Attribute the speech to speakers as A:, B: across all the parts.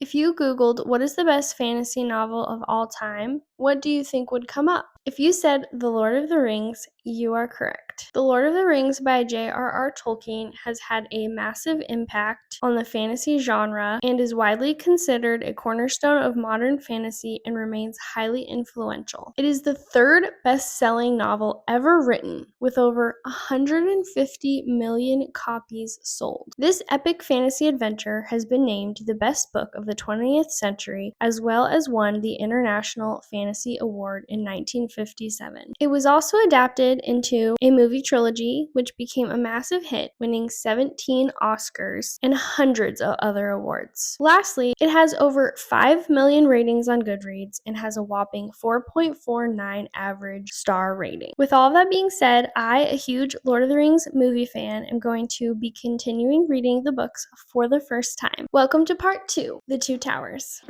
A: If you Googled what is the best fantasy novel of all time, what do you think would come up? If you said The Lord of the Rings, you are correct. The Lord of the Rings by J.R.R. Tolkien has had a massive impact on the fantasy genre and is widely considered a cornerstone of modern fantasy and remains highly influential. It is the third best-selling novel ever written, with over 150 million copies sold. This epic fantasy adventure has been named the best book of the 20th century, as well as won the International Fantasy Award in 1957. It was also adapted into a movie trilogy, which became a massive hit, winning 17 Oscars and hundreds of other awards. Lastly, it has over 5 million ratings on Goodreads and has a whopping 4.49 average star rating. With all that being said, I, a huge Lord of the Rings movie fan, am going to be continuing reading the books for the first time. Welcome to part 2, The Two Towers.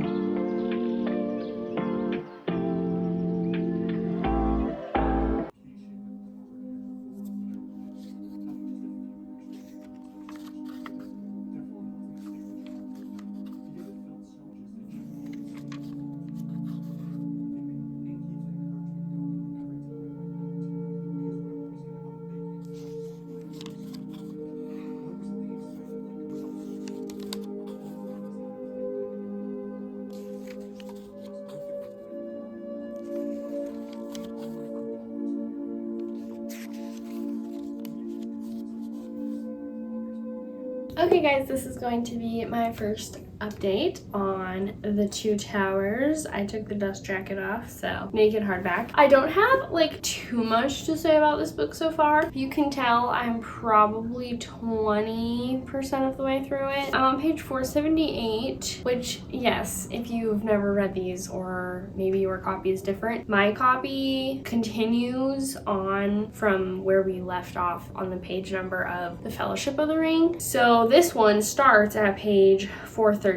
A: Okay guys, this is going to be my first update on The Two Towers. I took the dust jacket off, so naked hardback. I don't have like too much to say about this book so far. You can tell I'm probably 20% of the way through it. I'm on page 478, which yes, if you've never read these or maybe your copy is different, my copy continues on from where we left off on the page number of The Fellowship of the Ring. So this one starts at page 413.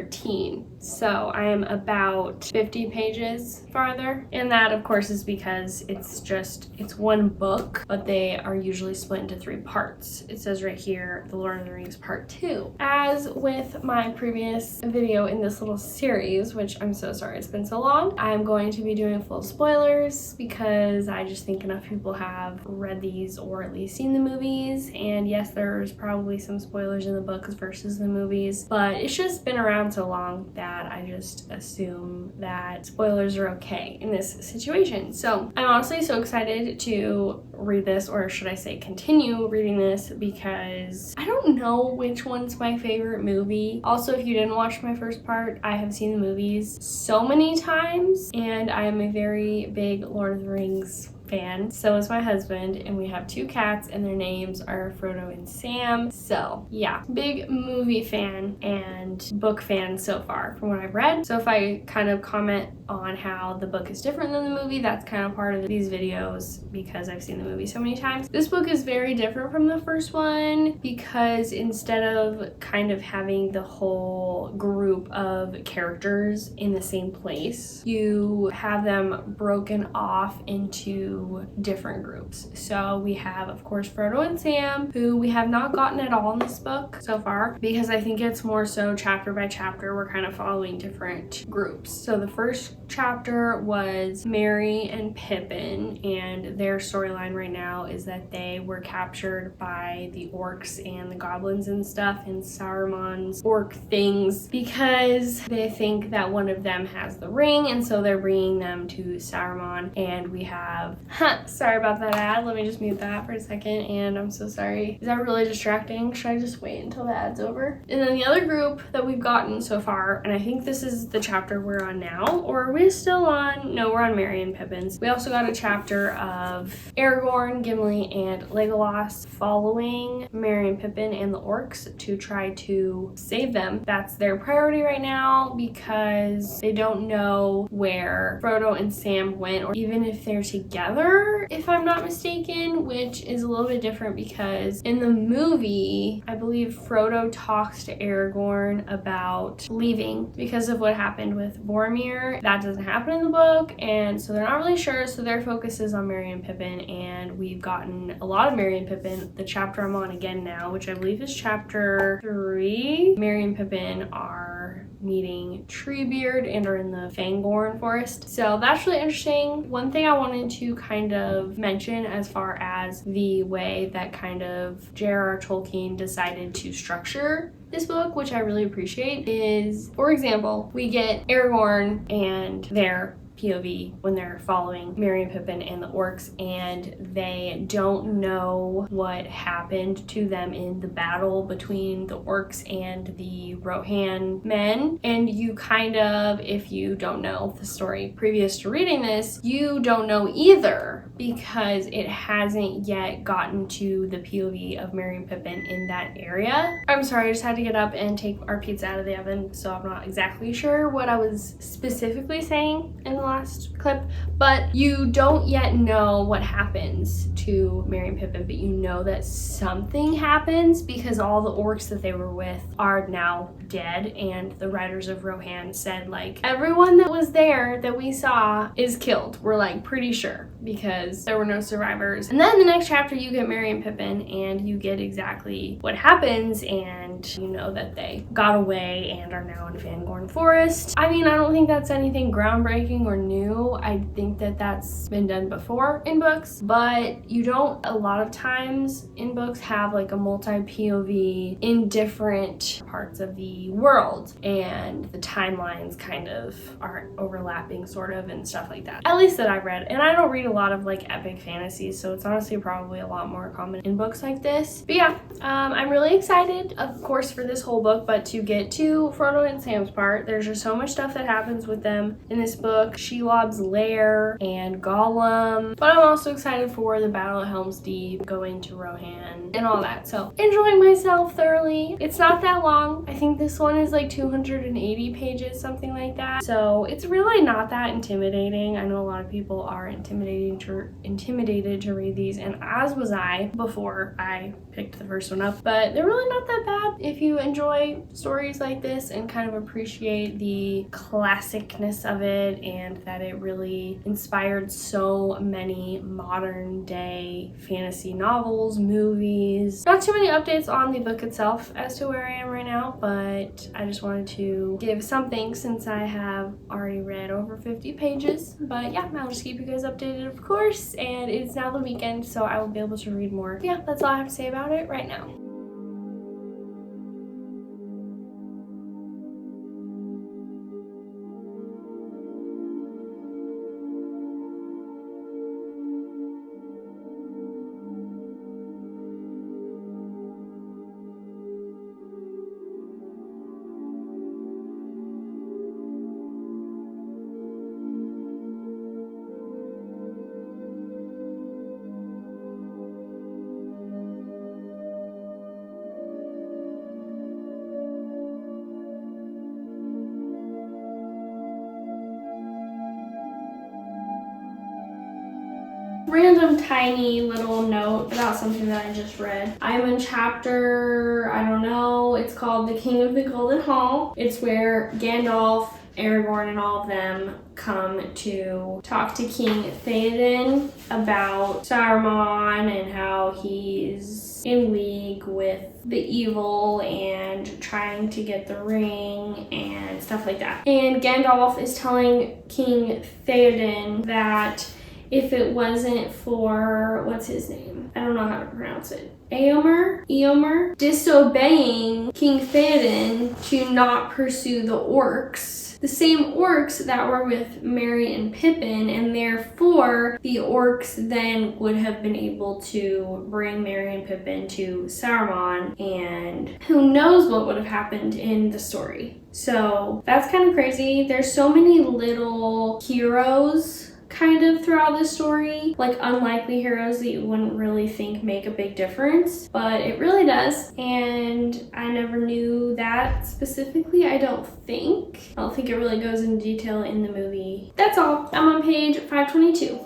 A: So I am about 50 pages farther. And that of course is because it's one book, but they are usually split into 3 parts. It says right here, The Lord of the Rings Part 2. As with my previous video in this little series, which I'm so sorry it's been so long, I'm going to be doing full spoilers because I just think enough people have read these or at least seen the movies. And yes, there's probably some spoilers in the books versus the movies, but it's just been around so long that I just assume that spoilers are okay in this situation. So I'm honestly so excited to read this, or should I say continue reading this, because I don't know which one's my favorite movie. Also, if you didn't watch my first part, I have seen the movies so many times and I am a very big Lord of the Rings fan. So is my husband, and we have 2 cats and their names are Frodo and Sam. So yeah, big movie fan and book fan so far from what I've read. So if I kind of comment on how the book is different than the movie, that's kind of part of these videos because I've seen the movie so many times. This book is very different from the first one because instead of kind of having the whole group of characters in the same place, you have them broken off into different groups. So we have, of course, Frodo and Sam, who we have not gotten at all in this book so far because I think it's more so chapter by chapter. We're kind of following different groups. So the first chapter was Merry and Pippin, and their storyline right now is that they were captured by the orcs and the goblins and stuff and Saruman's orc things because they think that one of them has the ring, and so they're bringing them to Saruman. And we have sorry about that ad. Let me just mute that for a second, and I'm so sorry. Is that really distracting? Should I just wait until the ad's over? And then the other group that we've gotten so far, and I think this is the chapter we're on now, or are we still on? No, we're on Merry and Pippin's. We also got a chapter of Aragorn, Gimli, and Legolas following Merry and Pippin and the orcs to try to save them. That's their priority right now because they don't know where Frodo and Sam went, or even if they're together, if I'm not mistaken, which is a little bit different because in the movie, I believe Frodo talks to Aragorn about leaving because of what happened with Boromir. That doesn't happen in the book, and so they're not really sure, so their focus is on Merry and Pippin, and we've gotten a lot of Merry and Pippin. The chapter I'm on again now, which I believe is chapter 3, Merry and Pippin are meeting Treebeard and are in the Fangorn forest. So that's really interesting. One thing I wanted to kind of mention as far as the way that kind of J.R.R. Tolkien decided to structure this book, which I really appreciate, is, for example, we get Aragorn and their POV when they're following Merry and Pippin and the orcs, and they don't know what happened to them in the battle between the orcs and the Rohan men. And you kind of, if you don't know the story previous to reading this, you don't know either, because it hasn't yet gotten to the POV of Merry and Pippin in that area. I'm sorry, I just had to get up and take our pizza out of the oven, so I'm not exactly sure what I was specifically saying in the last clip, but you don't yet know what happens to Merry and Pippin, but you know that something happens because all the orcs that they were with are now dead, and the writers of Rohan said, like, everyone that was there that we saw is killed. We're like pretty sure, because there were no survivors. And then the next chapter you get Merry and Pippin and you get exactly what happens, and you know that they got away and are now in Fangorn Forest. I mean, I don't think that's anything groundbreaking or new. I think that that's been done before in books, but you don't a lot of times in books have like a multi-POV in different parts of the world, and the timelines kind of are overlapping sort of and stuff like that, at least that I've read. And I don't read a lot of like epic fantasies, so it's honestly probably a lot more common in books like this. But yeah, I'm really excited, of course, for this whole book, but to get to Frodo and Sam's part, there's just so much stuff that happens with them in this book. Shelob's lair and Gollum, but I'm also excited for the battle at Helm's Deep, going to Rohan and all that. So enjoying myself thoroughly. It's not that long. I think this one is like 280 pages, something like that. So it's really not that intimidating. I know a lot of people are intimidated to read these, and as was I before I picked the first one up, but they're really not that bad if you enjoy stories like this and kind of appreciate the classicness of it, and that it really inspired so many modern day fantasy novels, movies. Not too many updates on the book itself as to where I am right now, but I just wanted to give something since I have already read over 50 pages. But yeah, I'll just keep you guys updated, of course, and it's now the weekend, so I will be able to read more. Yeah, that's all I have to say about it right now. Random tiny little note about something that I just read. I'm in chapter, I don't know, it's called The King of the Golden Hall. It's where Gandalf, Aragorn, and all of them come to talk to King Theoden about Saruman and how he's in league with the evil and trying to get the ring and stuff like that. And Gandalf is telling King Theoden that if it wasn't for, what's his name? I don't know how to pronounce it. Eomer disobeying King Theoden to not pursue the orcs. The same orcs that were with Merry and Pippin, and therefore the orcs then would have been able to bring Merry and Pippin to Saruman, and who knows what would have happened in the story. So that's kind of crazy. There's so many little heroes kind of throughout this story, like unlikely heroes that you wouldn't really think make a big difference, but it really does. And I never knew that specifically. I don't think it really goes into detail in the movie. That's all. I'm on page 522.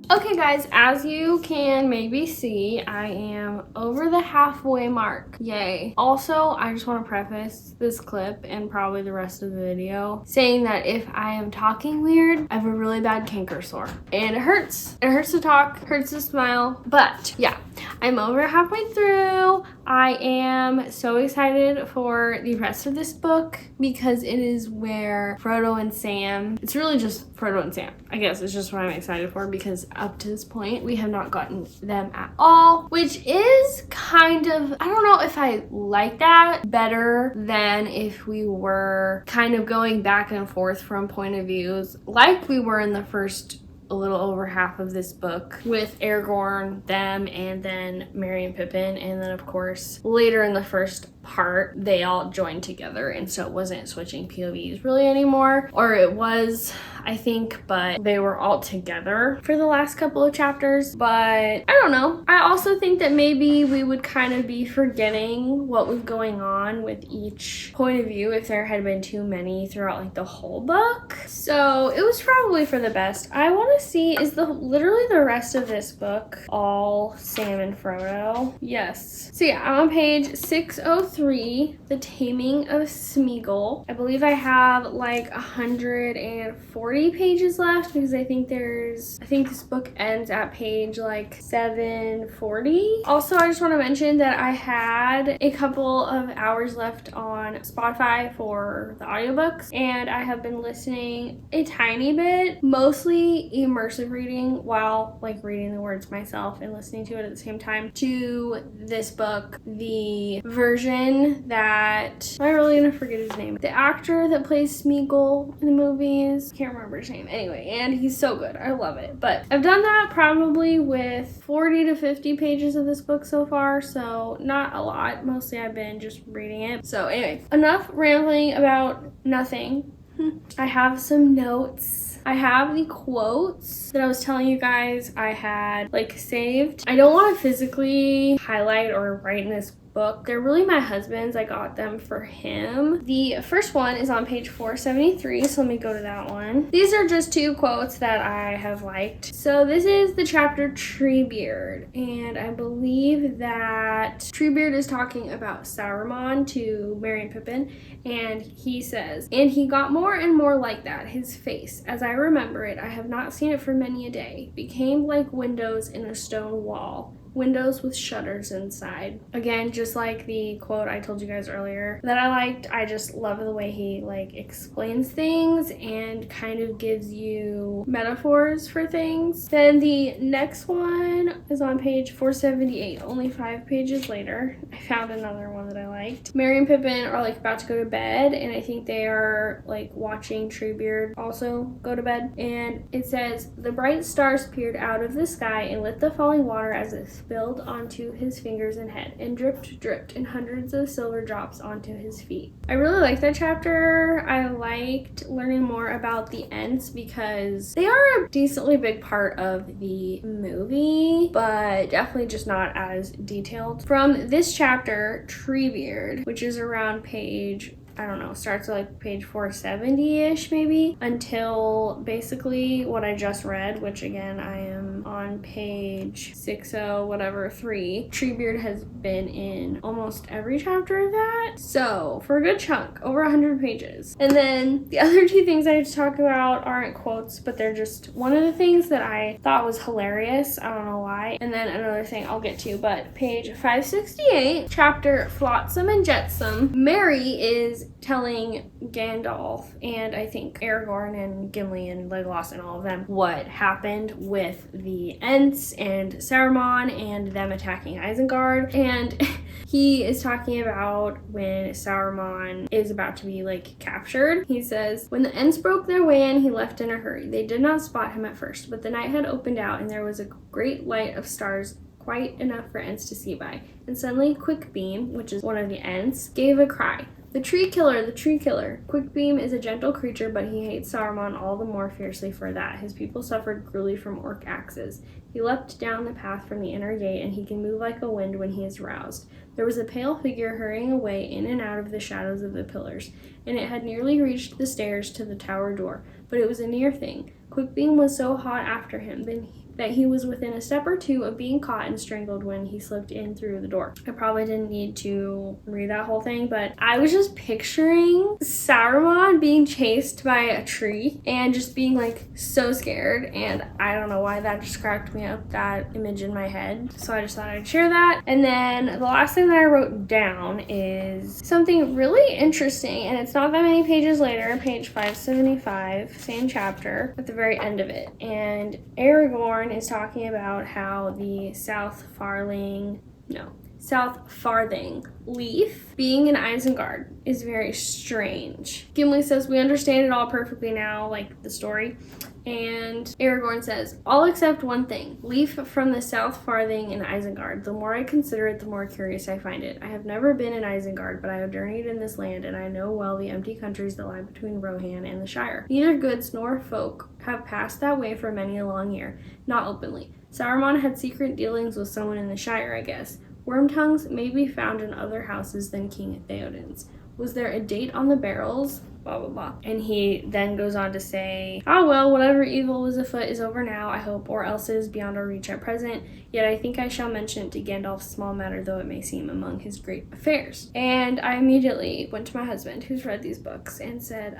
A: Okay guys, as you can maybe see, I am over the halfway mark. Yay. Also, I just want to preface this clip and probably the rest of the video saying that if I am talking weird, I have a really bad canker sore. And it hurts. It hurts to talk, hurts to smile. But yeah, I'm over halfway through. I am so excited for the rest of this book because it is where Frodo and Sam, it's really just Frodo and Sam. I guess it's just what I'm excited for because up to this point, we have not gotten them at all, which is kind of, I don't know if I like that better than if we were kind of going back and forth from point of views like we were in the first a little over half of this book with Aragorn, them, and then Merry and Pippin, and then of course later in the first part they all joined together, and so it wasn't switching POVs really anymore, or it was, I think, but they were all together for the last couple of chapters. But I don't know, I also think that maybe we would kind of be forgetting what was going on with each point of view if there had been too many throughout like the whole book. So it was probably for the best. I want to see, is literally the rest of this book all Sam and Frodo? Yes. So yeah, I'm on page 603, The Taming of Smeagol. I believe I have like 140 pages left because I think this book ends at page like 740. Also, I just want to mention that I had a couple of hours left on Spotify for the audiobooks, and I have been listening a tiny bit, mostly immersive reading while like reading the words myself and listening to it at the same time, to this book, the version that, am I really gonna forget his name? The actor that plays Smeagol in the movies, can't remember his name. Anyway, and he's so good, I love it. But I've done that probably with 40 to 50 pages of this book so far, so not a lot. Mostly I've been just reading it. So anyway, enough rambling about nothing. I have some notes. I have the quotes that I was telling you guys I had like saved. I don't want to physically highlight or write in this book. They're really my husband's. I got them for him. The first one is on page 473, so let me go to that one. These are just two quotes that I have liked. So this is the chapter Treebeard, and I believe that Treebeard is talking about Saruman to Merry and Pippin, and he says, "And he got more and more like that. His face, as I remember it, I have not seen it for many a day, became like windows in a stone wall. Windows with shutters inside." Again, just like the quote I told you guys earlier that I liked, I just love the way he like explains things and kind of gives you metaphors for things. Then the next one is on page 478, only 5 pages later. I found another one that I liked. Merry and Pippin are like about to go to bed, and I think they are like watching Treebeard also go to bed. And it says, "The bright stars peered out of the sky and lit the falling water as it spilled onto his fingers and head, and dripped in hundreds of silver drops onto his feet." I really like that chapter. I liked learning more about the Ents because they are a decently big part of the movie, but definitely just not as detailed. From this chapter, Treebeard, which is around page, I don't know, starts at like page 470-ish maybe, until basically what I just read, which again, I am on page 3. Treebeard has been in almost every chapter of that. So for a good chunk, over 100 pages. And then the other two things I have to talk about aren't quotes, but they're just one of the things that I thought was hilarious. I don't know why. And then another thing I'll get to, but page 568, chapter Flotsam and Jetsam, Merry is telling Gandalf and I think Aragorn and Gimli and Legolas and all of them what happened with the Ents and Saruman and them attacking Isengard. And he is talking about when Saruman is about to be like captured. He says, "When the Ents broke their way in, he left in a hurry. They did not spot him at first, but the night had opened out and there was a great light of stars, quite enough for Ents to see by. And suddenly Quickbeam, which is one of the Ents, gave a cry. 'The tree killer, the tree killer. Quickbeam is a gentle creature, but he hates Saruman all the more fiercely for that. His people suffered cruelly from orc axes. He leapt down the path from the inner gate, and he can move like a wind when he is roused. There was a pale figure hurrying away in and out of the shadows of the pillars, and it had nearly reached the stairs to the tower door, but it was a near thing. Quickbeam was so hot after him, that he was within a step or two of being caught and strangled when he slipped in through the door. I probably didn't need to read that whole thing, but I was just picturing Saruman being chased by a tree and just being like so scared, and I don't know why that just cracked me up, that image in my head. So I just thought I'd share that. And then the last thing that I wrote down is something really interesting, and it's not that many pages later, page 575, same chapter, at the very end of it. And Aragorn is talking about how the South Farthing leaf being in Isengard is very strange. Gimli says, "We understand it all perfectly now," like the story. And Aragorn says, "All except one thing. Leaf from the South Farthing in Isengard. The more I consider it, the more curious I find it. I have never been in Isengard, but I have journeyed in this land, and I know well the empty countries that lie between Rohan and the Shire. Neither goods nor folk have passed that way for many a long year, not openly. Saruman had secret dealings with someone in the Shire, I guess. Wormtongues may be found in other houses than King Theoden's. Was there a date on the barrels? Blah, blah, blah." And he then goes on to say, "Ah, well, whatever evil was afoot is over now, I hope, or else is beyond our reach at present. Yet I think I shall mention it to Gandalf, small matter though it may seem, among his great affairs." And I immediately went to my husband, who's read these books, and said,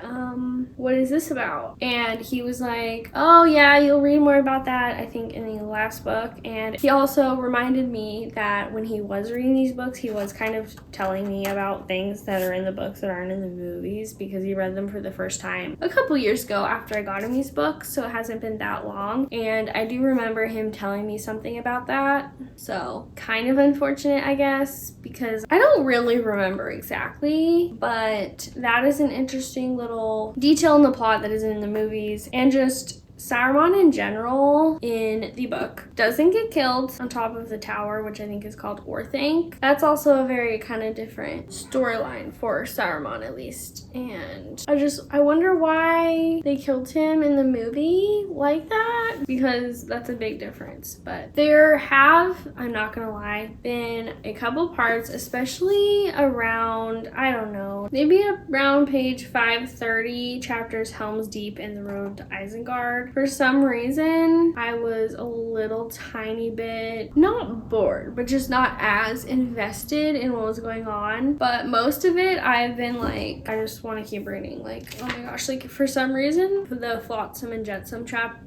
A: what is this about? And he was like, "Oh yeah, you'll read more about that, I think, in the last book." And he also reminded me that when he was reading these books, he was kind of telling me about things that are in the books that aren't in the movies, because he read them for the first time a couple years ago after I got him these books, so it hasn't been that long. And I do remember him telling me something about that, so kind of unfortunate, I guess, because I don't really remember exactly, but that is an interesting little detail in the plot that isn't in the movies. And just Saruman in general in the book doesn't get killed on top of the tower, which I think is called Orthanc. That's also a very kind of different storyline for Saruman, at least. And I wonder why they killed him in the movie like that, because that's a big difference. But there have, I'm not gonna lie, been a couple parts, especially around, I don't know, maybe around page 530, chapters Helm's Deep and the Road to Isengard. For some reason, I was a little tiny bit, not bored, but just not as invested in what was going on. But most of it, I've been like, I just want to keep reading. Like, oh my gosh, like for some reason, the Flotsam and Jetsam chapter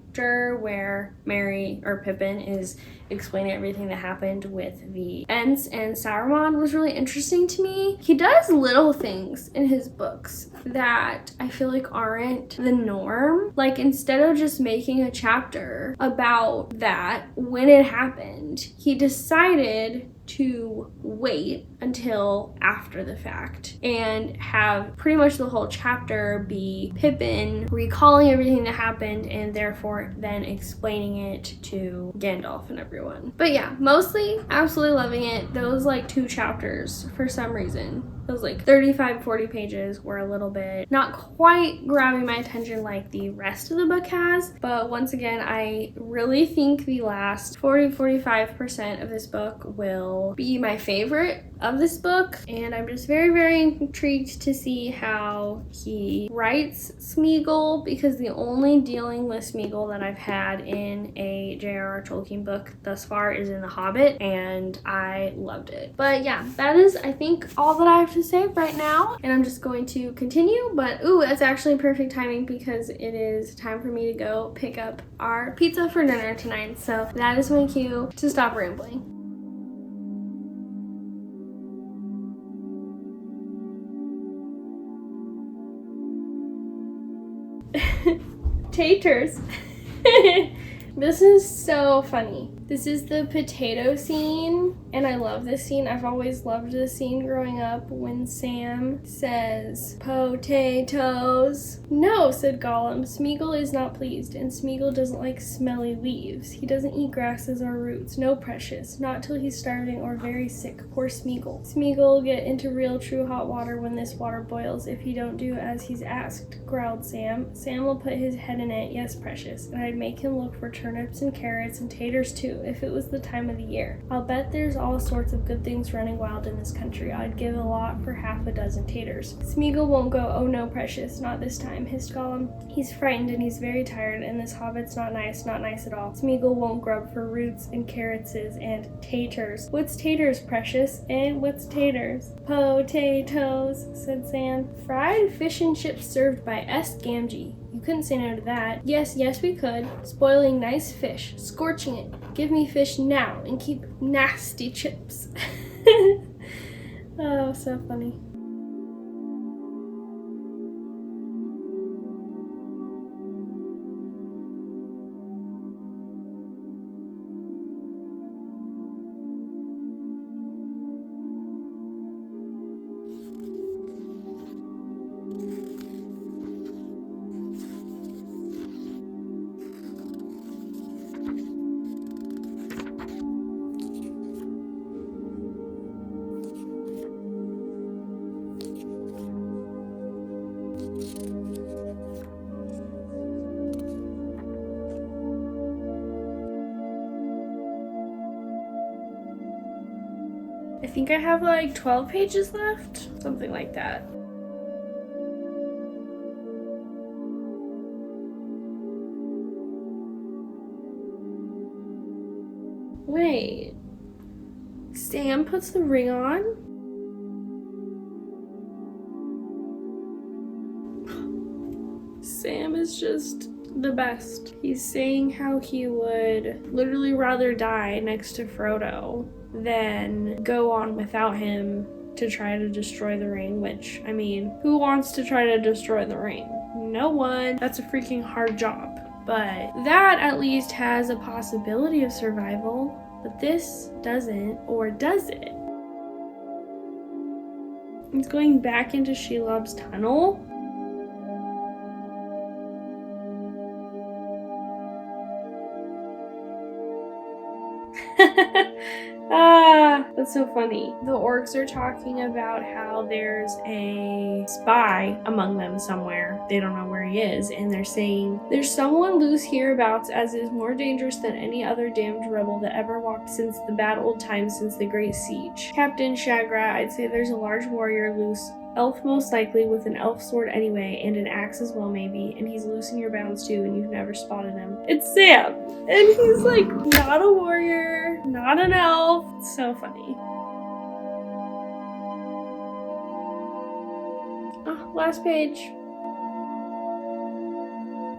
A: where Merry or Pippin is explaining everything that happened with the Ents and Saruman was really interesting to me. He does little things in his books that I feel like aren't the norm. Like, instead of just making a chapter about that when it happened, he decided to wait until after the fact and have pretty much the whole chapter be Pippin recalling everything that happened and therefore then explaining it to Gandalf and everyone. But yeah, mostly absolutely loving it. Those like 2 chapters, for some reason, those like 35-40 pages were a little bit not quite grabbing my attention like the rest of the book has. But once again, I really think the last 40-45% of this book will be my favorite of this book, and I'm just very, very intrigued to see how he writes Smeagol, because the only dealing with Smeagol that I've had in a J.R.R. Tolkien book thus far is in The Hobbit, and I loved it. But yeah, that is, I think, all that I have to say right now, and I'm just going to continue. But ooh, it's actually perfect timing because it is time for me to go pick up our pizza for dinner tonight, so that is my cue to stop rambling. Taters. This is so funny. This is the potato scene, and I love this scene. I've always loved this scene growing up when Sam says, "Potatoes." "No," said Gollum. "Smeagol is not pleased, and Smeagol doesn't like smelly leaves. He doesn't eat grasses or roots. No, precious. Not till he's starving or very sick. Poor Smeagol. Smeagol'll get into real true hot water when this water boils if he don't do as he's asked," growled Sam. "Sam will put his head in it, yes, precious, and I'd make him look for turnips and carrots and taters too. too, if it was the time of the year. I'll bet there's all sorts of good things running wild in this country. I'd give a lot for half a dozen taters. Smeagol won't go. Oh no, precious, not this time, hissed Gollum. He's frightened and he's very tired, and this hobbit's not nice at all. Smeagol won't grub for roots and carrotses and taters. What's taters, precious? And what's taters? Potatoes, said Sam. Fried fish and chips served by S. Gamgee. You couldn't say no to that. Yes, we could. Spoiling nice fish, scorching it. Give me fish now and keep nasty chips. Oh, so funny. I think I have like 12 pages left, something like that. Wait, Sam puts the ring on? Sam is just the best. He's saying how he would literally rather die next to Frodo than go on without him to try to destroy the ring, which, I mean, who wants to try to destroy the ring? No one. That's a freaking hard job. But that at least has a possibility of survival, but this doesn't, or does it? It's going back into Shelob's tunnel. That's so funny. The orcs are talking about how there's a spy among them somewhere. They don't know where he is, and they're saying, there's someone loose hereabouts as is more dangerous than any other damned rebel that ever walked since the bad old times, since the great siege. Captain Shagrat, I'd say there's a large warrior loose. Elf most likely, with an elf sword anyway, and an axe as well maybe, and he's loose in your bounds too, and you've never spotted him. It's Sam! And he's like, not a warrior, not an elf. It's so funny. Oh, last page.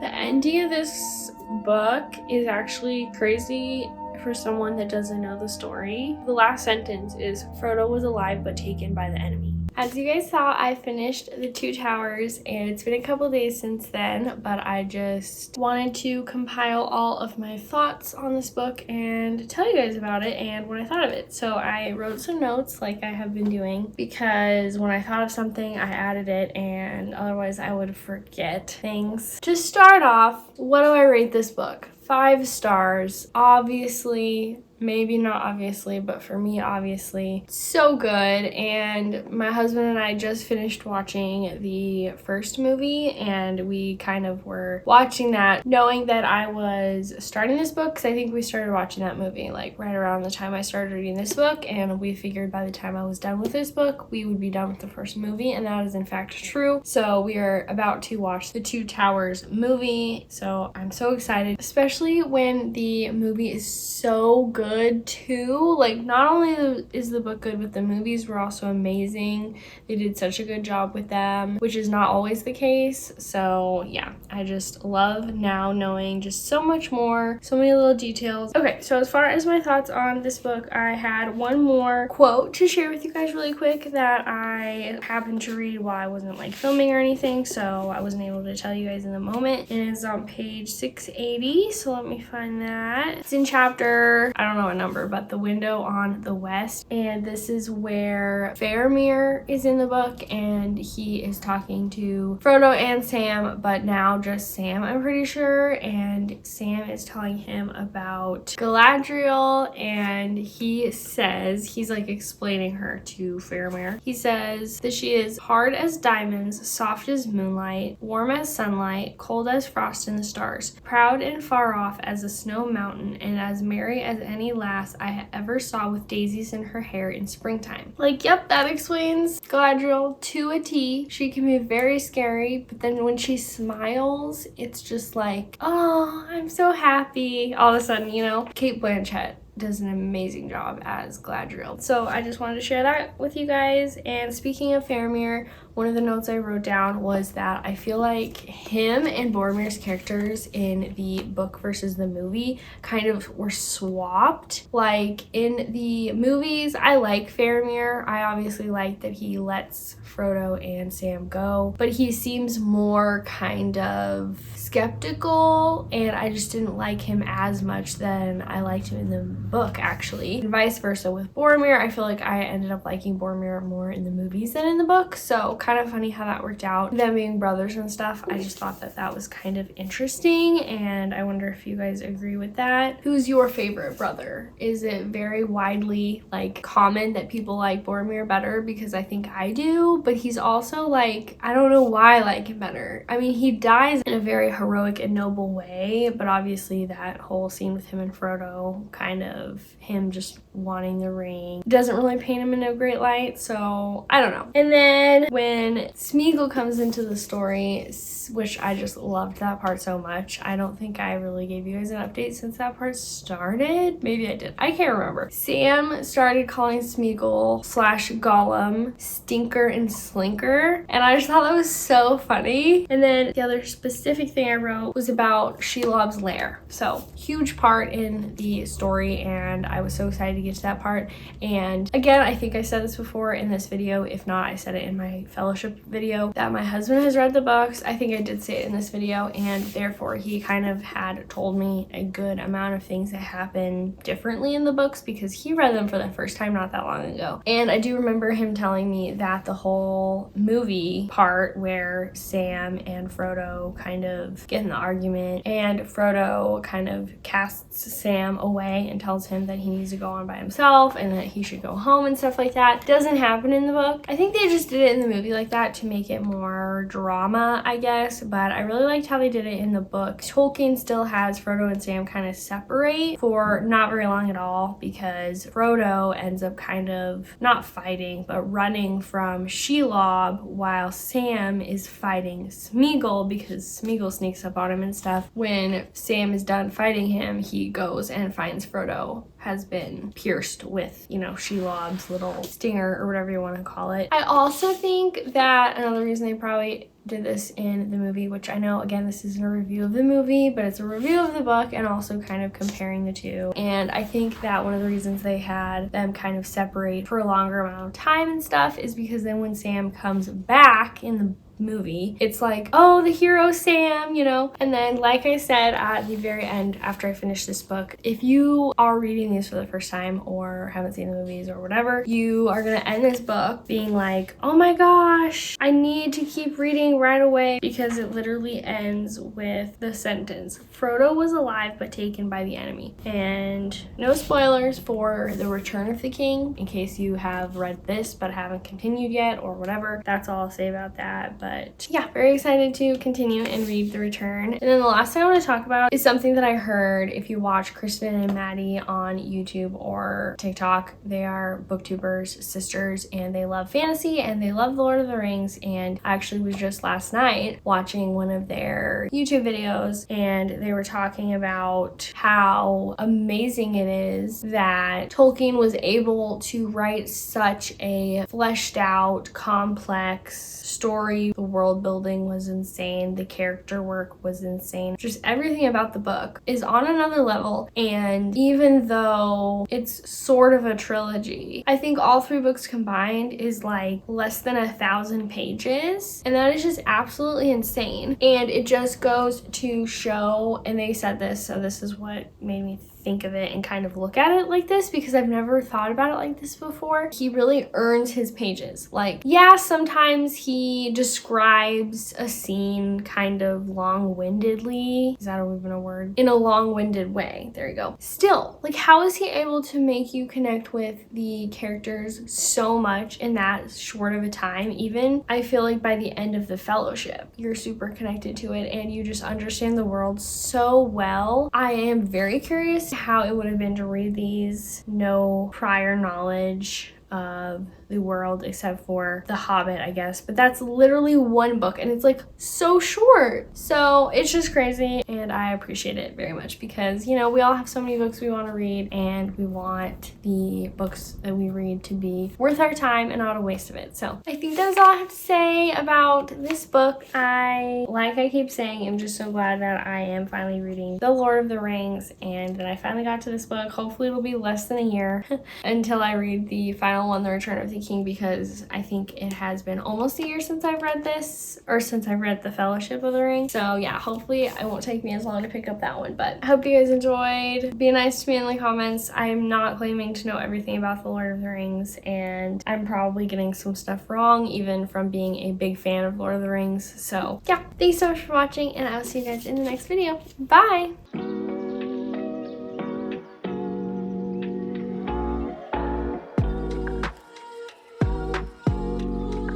A: The ending of this book is actually crazy for someone that doesn't know the story. The last sentence is, Frodo was alive but taken by the enemy. As you guys saw, I finished The Two Towers, and it's been a couple days since then, but I just wanted to compile all of my thoughts on this book and tell you guys about it and what I thought of it. So I wrote some notes like I have been doing, because when I thought of something, I added it, and otherwise I would forget things. To start off, what do I rate this book? 5 stars. Obviously, maybe not obviously, but for me, obviously, so good. And my husband and I just finished watching the first movie, and we kind of were watching that knowing that I was starting this book, because I think we started watching that movie like right around the time I started reading this book, and we figured by the time I was done with this book, we would be done with the first movie, and that is in fact true. So we are about to watch The Two Towers movie, so I'm so excited, especially when the movie is so good too. Like, not only is the book good, but the movies were also amazing. They did such a good job with them, which is not always the case. So yeah, I just love now knowing just so much more, so many little details. Okay, so as far as my thoughts on this book, I had one more quote to share with you guys really quick that I happened to read while I wasn't like filming or anything, so I wasn't able to tell you guys in the moment. It is on page 680, so let me find that. It's in chapter, I don't know what number, but The Window on the West, and this is where Faramir is in the book, and he is talking to Frodo and Sam, but now just Sam, I'm pretty sure, and Sam is telling him about Galadriel, and he says, he's like explaining her to Faramir. He says that she is hard as diamonds, soft as moonlight, warm as sunlight, cold as frost in the stars, proud and far far off as a snow mountain and as merry as any lass I ever saw with daisies in her hair in springtime. Like, yep, that explains Galadriel to a T. She can be very scary, but then when she smiles, it's just like, oh, I'm so happy. All of a sudden, you know? Cate Blanchett does an amazing job as Galadriel. So I just wanted to share that with you guys. And speaking of Faramir, one of the notes I wrote down was that I feel like him and Boromir's characters in the book versus the movie kind of were swapped. Like in the movies, I like Faramir. I obviously like that he lets Frodo and Sam go, but he seems more kind of skeptical, and I just didn't like him as much than I liked him in the book, actually. And vice versa with Boromir. I feel like I ended up liking Boromir more in the movies than in the book, so kind of funny how that worked out. Them being brothers and stuff, I just thought that that was kind of interesting, and I wonder if you guys agree with that. Who's your favorite brother? Is it very widely like common that people like Boromir better? Because I think I do, but he's also like, I don't know why I like him better. I mean, he dies in a very heroic and noble way, but obviously that whole scene with him and Frodo, kind of him just wanting the ring, doesn't really paint him in a great light, so I don't know. And then when Smeagol comes into the story, which I just loved that part so much. I don't think I really gave you guys an update since that part started. Maybe I did. I can't remember. Sam started calling Smeagol / Gollum Stinker and Slinker, and I just thought that was so funny. And then the other specific thing I wrote was about Shelob's lair. So huge part in the story, and I was so excited to get to that part. And again, I think I said this before in this video. If not, I said it in my fellowship video, that my husband has read the books. I think I did say it in this video, and therefore he kind of had told me a good amount of things that happen differently in the books because he read them for the first time not that long ago. And I do remember him telling me that the whole movie part where Sam and Frodo kind of get in the argument and Frodo kind of casts Sam away and tells him that he needs to go on by himself and that he should go home and stuff like that, doesn't happen in the book. I think they just did it in the movie like that to make it more drama, I guess, but I really liked how they did it in the book. Tolkien still has Frodo and Sam kind of separate for not very long at all because Frodo ends up kind of not fighting but running from Shelob while Sam is fighting Smeagol because Smeagol sneaks up on him and stuff. When Sam is done fighting him, he goes and finds Frodo has been pierced with, you know, Shelob's little stinger or whatever you want to call it. I also think that another reason they probably did this in the movie, which I know, again, this isn't a review of the movie, but it's a review of the book and also kind of comparing the two. And I think that one of the reasons they had them kind of separate for a longer amount of time and stuff is because then when Sam comes back in the movie, it's like, oh, the hero Sam, you know. And then, like I said at the very end after I finished this book, if you are reading these for the first time or haven't seen the movies or whatever, you are gonna end this book being like, oh my gosh, I need to keep reading right away, because it literally ends with the sentence, Frodo was alive but taken by the enemy. And no spoilers for The Return of the King in case you have read this but haven't continued yet or whatever. That's all I'll say about that. But yeah, very excited to continue and read The Return. And then the last thing I want to talk about is something that I heard. If you watch Kristen and Maddie on YouTube or TikTok, they are booktubers, sisters, and they love fantasy and they love The Lord of the Rings. And I actually was just last night watching one of their YouTube videos, and they were talking about how amazing it is that Tolkien was able to write such a fleshed out, complex story. The world building was insane. The character work was insane. Just everything about the book is on another level. And even though it's sort of a trilogy, I think all three books combined is like less than 1,000 pages. And that is just absolutely insane. And it just goes to show, and they said this, so this is what made me think of it and kind of look at it like this because I've never thought about it like this before. He really earns his pages. Like, yeah, sometimes he describes a scene kind of long-windedly. Is that even a word? In a long-winded way. There you go. Still, like, how is he able to make you connect with the characters so much in that short of a time? Even I feel like by the end of the Fellowship, you're super connected to it and you just understand the world so well. I am very curious how it would have been to read these, no prior knowledge of the world except for The Hobbit, I guess, but that's literally one book and it's like so short. So it's just crazy and I appreciate it very much because, you know, we all have so many books we want to read and we want the books that we read to be worth our time and not a waste of it. So I think that's all I have to say about this book. Like I keep saying, I'm just so glad that I am finally reading The Lord of the Rings and that I finally got to this book. Hopefully it'll be less than a year until I read the final one, The Return of the King, because I think it has been almost a year since I've read this, or since I've read The Fellowship of the Ring. So yeah, hopefully it won't take me as long to pick up that one, but I hope you guys enjoyed. Be nice to me in the comments. I'm not claiming to know everything about The Lord of the Rings, and I'm probably getting some stuff wrong, even from being a big fan of Lord of the Rings. So yeah, thanks so much for watching, and I will see you guys in the next video. Bye!